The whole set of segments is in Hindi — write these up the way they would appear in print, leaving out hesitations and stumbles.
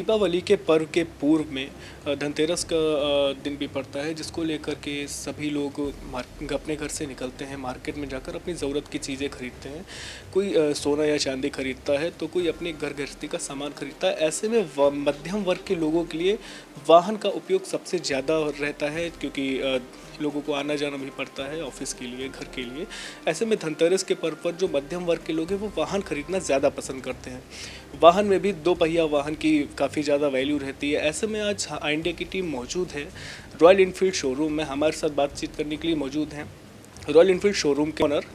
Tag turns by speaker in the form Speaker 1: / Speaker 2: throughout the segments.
Speaker 1: दीपावली के पर्व के पूर्व में धनतेरस का दिन भी पड़ता है, जिसको लेकर के सभी लोग अपने घर से निकलते हैं, मार्केट में जाकर अपनी ज़रूरत की चीज़ें खरीदते हैं। कोई सोना या चांदी खरीदता है तो कोई अपनी घर गृहस्थी का सामान खरीदता है। ऐसे में मध्यम वर्ग के लोगों के लिए वाहन का उपयोग सबसे ज़्यादा रहता है, क्योंकि लोगों को आना जाना भी पड़ता है ऑफिस के लिए, घर के लिए। ऐसे में धनतेरस के पर्व पर जो मध्यम वर्ग के लोग हैं वो वाहन खरीदना ज़्यादा पसंद करते हैं। वाहन में भी दो पहिया वाहन की काफ़ी ज़्यादा वैल्यू रहती है। ऐसे में आज इंडिया की टीम मौजूद है रॉयल इनफील्ड शोरूम में। हमारे साथ बातचीत करने के लिए मौजूद हैं रॉयल इनफील्ड शोरूम के ऑनर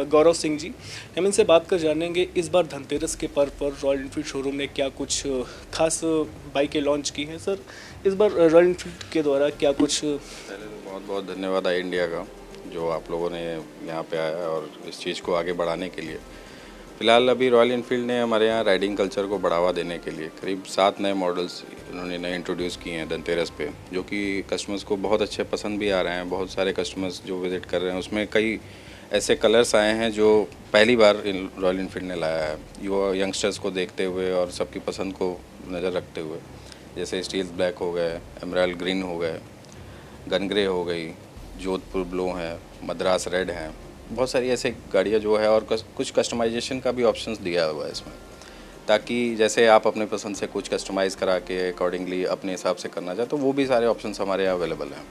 Speaker 1: गौरव सिंह जी। हम इनसे बात कर जानेंगे इस बार धनतेरस के पर्व पर रॉयल इनफील्ड शोरूम ने क्या कुछ खास बाइकें लॉन्च की हैं। सर, इस बार रॉयल इनफील्ड के द्वारा क्या कुछ
Speaker 2: पहले तो बहुत बहुत धन्यवाद आई इंडिया का, जो आप लोगों ने यहाँ पे आया और इस चीज़ को आगे बढ़ाने के लिए। फ़िलहाल अभी रॉयल इनफील्ड ने हमारे यहाँ राइडिंग कल्चर को बढ़ावा देने के लिए करीब 7 नए मॉडल्स उन्होंने नए इंट्रोड्यूस किए हैं धनतेरस पे, जो कि कस्टमर्स को बहुत अच्छे पसंद भी आ रहे हैं। बहुत सारे कस्टमर्स जो विज़िट कर रहे हैं, उसमें कई ऐसे कलर्स आए हैं जो पहली बार रॉयल इनफील्ड ने लाया है, युवा यंगस्टर्स को देखते हुए और सबकी पसंद को नज़र रखते हुए। जैसे स्टील ब्लैक हो गए, एमराल्ड ग्रीन हो गए, गन ग्रे हो गई, जोधपुर ब्लू है, मद्रास रेड है। बहुत सारी ऐसे गाड़ियाँ जो है, और कुछ कस्टमाइजेशन का भी ऑप्शंस दिया हुआ है इसमें, ताकि जैसे आप अपने पसंद से कुछ कस्टमाइज़ करा के अकॉर्डिंगली अपने हिसाब से करना चाहे तो वो भी सारे ऑप्शंस हमारे यहाँ अवेलेबल हैं।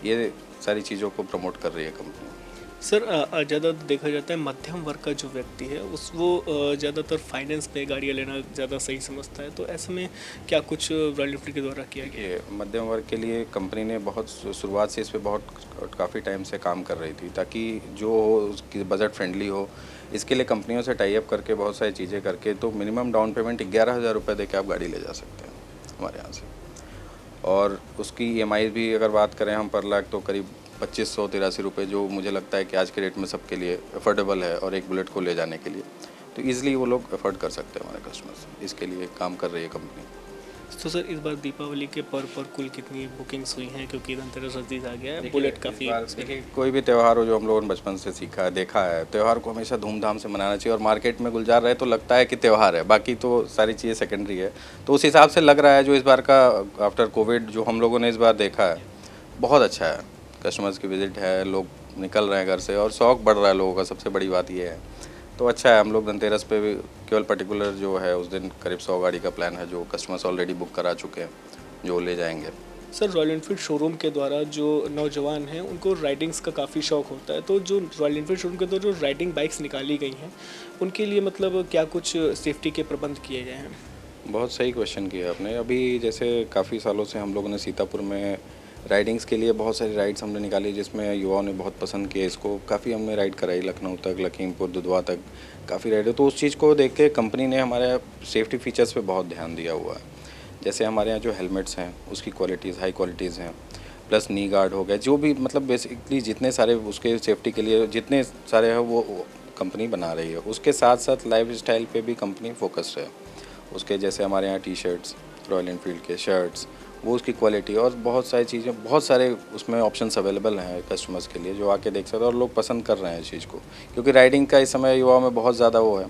Speaker 2: ये सारी चीज़ों को प्रमोट कर रही है कंपनी।
Speaker 1: सर, ज़्यादा देखा जाता है मध्यम वर्ग का जो व्यक्ति है वो ज़्यादातर फाइनेंस पे गाड़ियाँ लेना ज़्यादा सही समझता है। तो ऐसे में क्या कुछ रॉयल इनफील्ड के द्वारा किया गया?
Speaker 2: ये मध्यम वर्ग के लिए कंपनी ने बहुत शुरुआत से इस पे बहुत काफ़ी टाइम से काम कर रही थी, ताकि जो हो उसकी बजट फ्रेंडली हो। इसके लिए कंपनियों से टाई अप करके बहुत सारी चीज़ें करके तो मिनिमम डाउन पेमेंट 11,000 रुपये दे के आप गाड़ी ले जा सकते हैं हमारे यहाँ से। और उसकी EMI भी अगर बात करें हम पर लाख, तो करीब 2583 रुपये, जो मुझे लगता है कि आज के रेट में सबके लिए अफोर्डेबल है। और एक बुलेट को ले जाने के लिए तो ईज़िली वो लोग अफोर्ड कर सकते हैं हमारे कस्टमर्स। इसके लिए काम कर रही है कंपनी।
Speaker 1: तो सर, इस बार दीपावली के पर्व पर कुल कितनी बुकिंग्स हुई हैं, क्योंकि धनतेरस नज़दीक आ गया है? बुलेट काफ़ी
Speaker 2: देखिए, कोई भी त्यौहार हो जो हम लोगों ने बचपन से सीखा है, देखा है, त्यौहार को हमेशा धूमधाम से मनाना चाहिए। और मार्केट में गुलजार रहे तो लगता है कि त्यौहार है, बाकी तो सारी चीज़ें सेकेंडरी है। तो उस हिसाब से लग रहा है जो इस बार का आफ्टर कोविड जो हम लोगों ने इस बार देखा है, बहुत अच्छा है। कस्टमर्स की विजिट है, लोग निकल रहे हैं घर से और शौक बढ़ रहा है लोगों का, सबसे बड़ी बात ये है। तो अच्छा है। हम लोग धनतेरस पे भी केवल पर्टिकुलर जो है उस दिन करीब 100 गाड़ी का प्लान है, जो कस्टमर्स ऑलरेडी बुक करा चुके हैं, जो ले जाएंगे।
Speaker 1: सर, रॉयल इनफील्ड शोरूम के द्वारा जो नौजवान हैं उनको राइडिंग्स का काफ़ी शौक होता है, तो जो रॉयल इनफील्ड शोरूम के द्वारा जो राइडिंग बाइक्स निकाली गई हैं उनके लिए मतलब क्या कुछ सेफ्टी के प्रबंध किए गए हैं?
Speaker 2: बहुत सही क्वेश्चन किया आपने। अभी जैसे काफ़ी सालों से हम लोगों ने सीतापुर में राइडिंग्स के लिए बहुत सारी राइड्स हमने निकाली, जिसमें युवाओं ने बहुत पसंद किया इसको। काफ़ी हमने राइड कराई, लखनऊ तक, लखीमपुर, दुधवा तक काफ़ी राइड। तो उस चीज़ को देख के कंपनी ने हमारे सेफ्टी फीचर्स पे बहुत ध्यान दिया हुआ है। जैसे हमारे यहाँ जो हेलमेट्स हैं उसकी क्वालिटीज़ हाई क्वालिटीज़ हैं, प्लस नी गार्ड हो गए, जो भी मतलब बेसिकली जितने सारे उसके सेफ्टी के लिए जितने सारे हैं वो कंपनी बना रही है। उसके साथ साथ लाइफ स्टाइल पे भी कंपनी फोकस्ड है। उसके जैसे हमारे यहाँ टी-शर्ट्स, रॉयल इनफील्ड के शर्ट्स, वो उसकी क्वालिटी और बहुत सारी चीज़ें, बहुत सारे उसमें ऑप्शंस अवेलेबल हैं कस्टमर्स के लिए, जो आके देख सकते हैं। और लोग पसंद कर रहे हैं इस चीज़ को, क्योंकि राइडिंग का इस समय युवाओं में बहुत ज़्यादा वो है।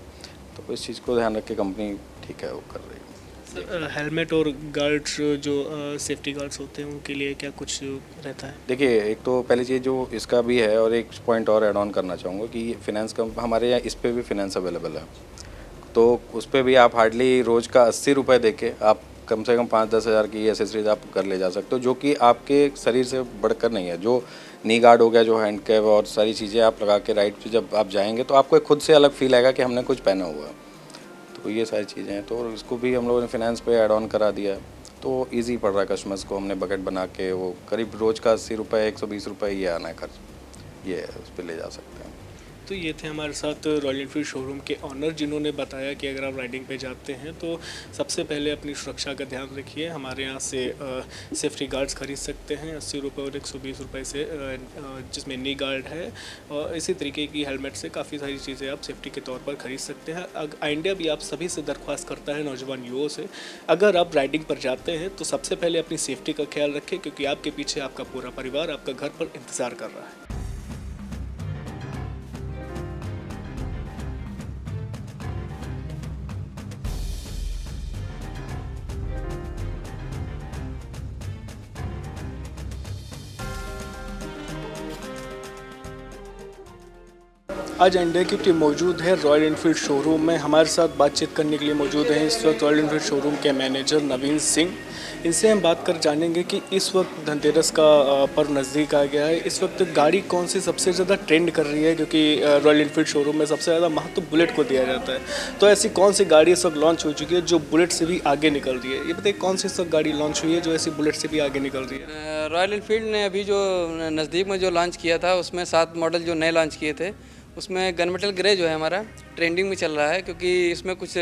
Speaker 2: तो इस चीज़ को ध्यान रख के कंपनी ठीक है वो कर रही है।
Speaker 1: सर, हेलमेट और गार्ड्स जो सेफ्टी गार्ड्स होते हैं उनके लिए क्या कुछ रहता है?
Speaker 2: देखिए, एक तो पहली चीज़ जो इसका भी है, और एक पॉइंट और ऐड ऑन करना चाहूँगा कि फिनेंस का हमारे यहाँ इस पर भी फिनेंस अवेलेबल है। तो उस पर भी आप हार्डली रोज़ का 80 रुपये दे के आप कम से कम 5-10 हज़ार की एसेसरीज आप कर ले जा सकते हो, जो कि आपके शरीर से बढ़कर नहीं है। जो नी गार्ड हो गया, जो हैंड कैप और सारी चीज़ें आप लगा के राइड पे जब आप जाएंगे तो आपको एक खुद से अलग फील आएगा कि हमने कुछ पहना हुआ है। तो ये सारी चीज़ें हैं, तो इसको भी हम लोगों ने फिनेंस पे ऐड ऑन करा दिया है। तो ईजी पड़ रहा है कस्टमर्स को। हमने बकेट बना के वो करीब रोज़ का 80 रुपये 120 रुपये ये आना है खर्च, ये है, उस पर ले जा सकते हैं।
Speaker 1: तो ये थे हमारे साथ रॉयल इनफील्ड शोरूम के ऑनर, जिन्होंने बताया कि अगर आप राइडिंग पे जाते हैं तो सबसे पहले अपनी सुरक्षा का ध्यान रखिए। हमारे यहाँ से सेफ्टी गार्ड्स खरीद सकते हैं 80 रुपये और 120 रुपये से, जिसमें नी गार्ड है। और इसी तरीके की हेलमेट से काफ़ी सारी चीज़ें आप सेफ्टी के तौर पर खरीद सकते हैं। इंडिया भी आप सभी से दरख्वास्त करता है, नौजवान युवाओं से, अगर आप राइडिंग पर जाते हैं तो सबसे पहले अपनी सेफ्टी का ख्याल रखें, क्योंकि आपके पीछे आपका पूरा परिवार आपका घर पर इंतज़ार कर रहा है। आज इंडिया की टीम मौजूद है रॉयल एनफील्ड शोरूम में। हमारे साथ बातचीत करने के लिए मौजूद हैं इस वक्त रॉयल एनफील्ड शोरूम के मैनेजर नवीन सिंह। इनसे हम बात कर जानेंगे कि इस वक्त धनतेरस का पर्व नज़दीक आ गया है। इस वक्त गाड़ी कौन सी सबसे ज़्यादा ट्रेंड कर रही है, क्योंकि रॉयल एनफील्ड शोरूम में सबसे ज़्यादा महत्व बुलेट को दिया जाता है। तो ऐसी कौन सी गाड़ी इस वक्त लॉन्च हो चुकी है जो बुलेट से भी आगे निकल रही है? ये बताइए, कौन सी इस वक्त गाड़ी लॉन्च हुई है जो ऐसी बुलेट से भी आगे निकल रही है?
Speaker 3: रॉयल एनफील्ड ने अभी जो नज़दीक में जो लॉन्च किया था उसमें 7 मॉडल जो नए लॉन्च किए थे, उसमें गन मेटल ग्रे जो है हमारा ट्रेंडिंग में चल रहा है, क्योंकि इसमें कुछ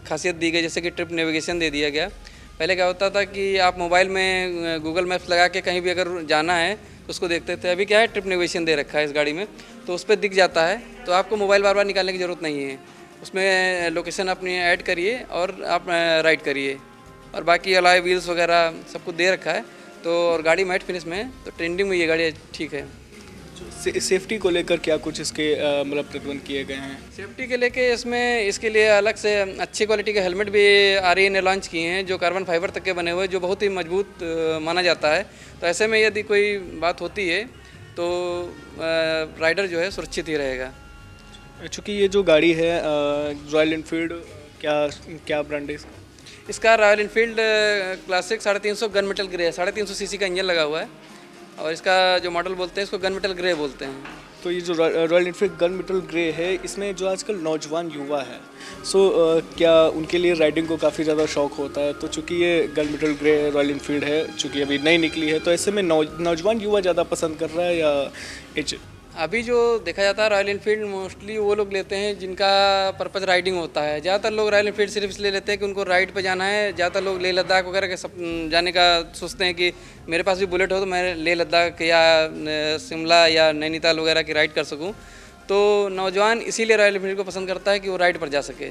Speaker 3: खासियत दी गई, जैसे कि ट्रिप नेविगेशन दे दिया गया। पहले क्या होता था कि आप मोबाइल में गूगल मैप्स लगा के कहीं भी अगर जाना है तो उसको देखते थे। अभी क्या है, ट्रिप नेविगेशन दे रखा है इस गाड़ी में, तो उस पर दिख जाता है, तो आपको मोबाइल बार बार निकालने की ज़रूरत नहीं है। उसमें लोकेशन अपनी ऐड करिए और आप राइड करिए, और बाकी अलॉय व्हील्स वगैरह सब कुछ दे रखा है। तो और गाड़ी मैट फिनिश में है, तो ट्रेंडिंग में ये गाड़ी ठीक है।
Speaker 1: सेफ्टी को लेकर क्या कुछ इसके मतलब प्रतिबंध किए गए हैं?
Speaker 3: सेफ्टी के लेके इसके लिए अलग से अच्छी क्वालिटी के हेलमेट भी आरई ने लॉन्च किए हैं, जो कार्बन फाइबर तक के बने हुए, जो बहुत ही मजबूत माना जाता है। तो ऐसे में यदि कोई बात होती है तो राइडर जो है सुरक्षित ही रहेगा।
Speaker 1: चूँकि ये जो गाड़ी है रॉयल एनफील्ड, क्या क्या ब्रांड है इसका?
Speaker 3: इसका royal Enfield classic 350 gun metal grey है। 350 सीसी का इंजन लगा हुआ है, और इसका जो मॉडल बोलते हैं इसको गन मेटल ग्रे बोलते हैं।
Speaker 1: तो ये जो royal Enfield gun metal grey है, इसमें जो आजकल नौजवान युवा है, क्या उनके लिए राइडिंग को काफ़ी ज़्यादा शौक होता है? तो चूँकि ये gun metal grey royal Enfield है, चूँकि अभी नई निकली है, तो ऐसे में नौजवान युवा ज़्यादा पसंद कर रहा है या एज?
Speaker 3: अभी जो देखा जाता है रॉयल एनफील्ड मोस्टली वो लोग लेते हैं जिनका पर्पज़ राइडिंग होता है। ज़्यादातर लोग रॉयल एनफील्ड सिर्फ इसलिए लेते हैं कि उनको राइड पे जाना है। ज़्यादातर लोग लेह लद्दाख वगैरह के सब जाने का सोचते हैं कि मेरे पास भी बुलेट हो तो मैं लेह लद्दाख या शिमला या नैनीताल वगैरह की राइड कर सकूँ। तो नौजवान इसीलिए रॉयल एनफील्ड को पसंद करता है कि वो राइड पर जा सके,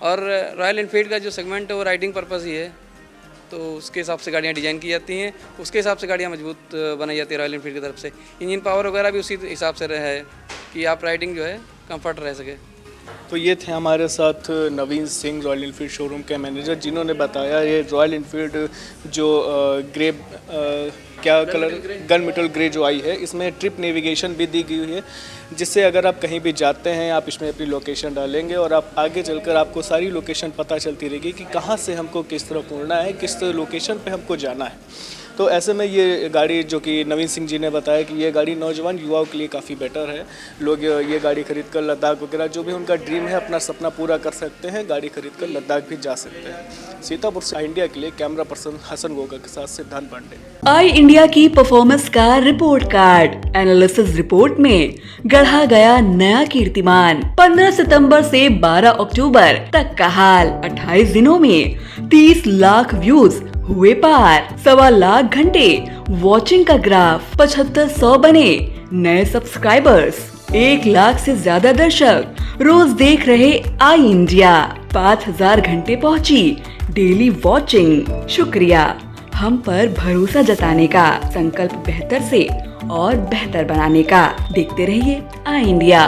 Speaker 3: और रॉयल एनफील्ड का जो सेगमेंट है वो राइडिंग पर्पज़ ही है। तो उसके हिसाब से गाड़ियाँ डिज़ाइन की जाती हैं, उसके हिसाब से गाड़ियाँ मजबूत बनाई जाती है रॉयल एनफील्ड की तरफ से। इंजन पावर वगैरह भी उसी हिसाब से रहा है कि आप राइडिंग जो है कंफर्ट रह सके।
Speaker 1: तो ये थे हमारे साथ नवीन सिंह, रॉयल एनफील्ड शोरूम के मैनेजर, जिन्होंने बताया ये रॉयल एनफील्ड जो ग्रे क्या कलर गन मेटल ग्रे जो आई है, इसमें ट्रिप नेविगेशन भी दी गई हुई है, जिससे अगर आप कहीं भी जाते हैं आप इसमें अपनी लोकेशन डालेंगे और आप आगे चलकर आपको सारी लोकेशन पता चलती रहेगी कि कहाँ से हमको किस तरह मुड़ना है, किस लोकेशन पे हमको जाना है। तो ऐसे में ये गाड़ी, जो कि नवीन सिंह जी ने बताया कि ये गाड़ी नौजवान युवाओं के लिए काफ़ी बेटर है। लोग ये गाड़ी खरीद कर लद्दाख वगैरह जो भी उनका ड्रीम है, अपना सपना पूरा कर सकते हैं। गाड़ी खरीद कर लद्दाख भी जा सकते हैं। सीतापुर से इंडिया के लिए कैमरा पर्सन हसन गोगा के साथ सिद्धांत पांडे।
Speaker 4: आई इंडिया की परफॉर्मेंस का रिपोर्ट कार्ड एनालिसिस रिपोर्ट में गढ़ा गया नया कीर्तिमान। 15 सितंबर से 12 अक्टूबर तक का हाल, 28 दिनों में 30 लाख व्यूज हुए पार, 1.25 लाख घंटे वॉचिंग का ग्राफ, 7500 बने नए सब्सक्राइबर्स, 1 लाख से ज्यादा दर्शक रोज देख रहे आई इंडिया, 5000 घंटे पहुंची डेली वॉचिंग। शुक्रिया हम पर भरोसा जताने का, संकल्प बेहतर से और बेहतर बनाने का। देखते रहिए आई इंडिया,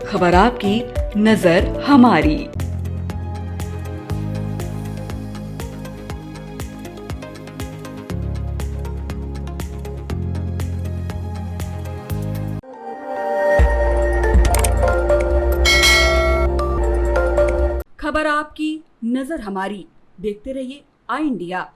Speaker 4: खबर आपकी, नजर हमारी। खबर आपकी, नजर हमारी। देखते रहिए आई इंडिया।